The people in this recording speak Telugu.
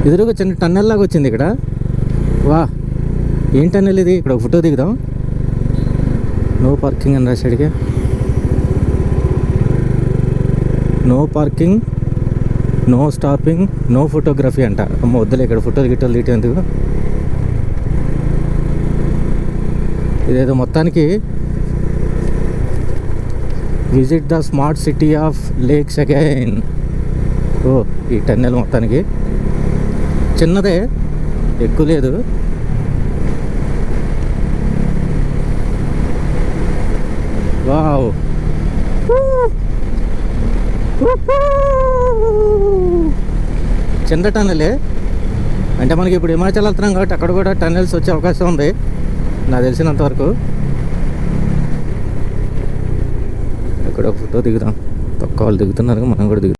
ఎదురుగా చిన్న టన్నెల్ లాగా వచ్చింది ఇక్కడ. వా, ఏం టన్నెల్ ఇది? ఇక్కడ ఒక ఫోటో దిగుదాం. నో పార్కింగ్ అని రాశాడుగా. No parking, no stopping, no photography అంట. అమ్మ వద్దులే, ఇక్కడ ఫోటోలు గిట్టలు తీయటందుకు. ఇదేదో మొత్తానికి visit the smart city of lakes again. ఓ, ఈ టన్నెల్ మొత్తానికి చిన్నదే, ఎక్కువ లేదు. వావ్, చిన్న టన్నెలే. అంటే మనకి ఇప్పుడు హిమాచల్ వెళ్తున్నాం కాబట్టి అక్కడ కూడా టన్నెల్స్ వచ్చే అవకాశం ఉంది నాకు తెలిసినంతవరకు. ఇక్కడ ఫోటో దిగుదాం. పక్క వాళ్ళు దిగుతున్నారు, మనం కూడా దిగుతాం.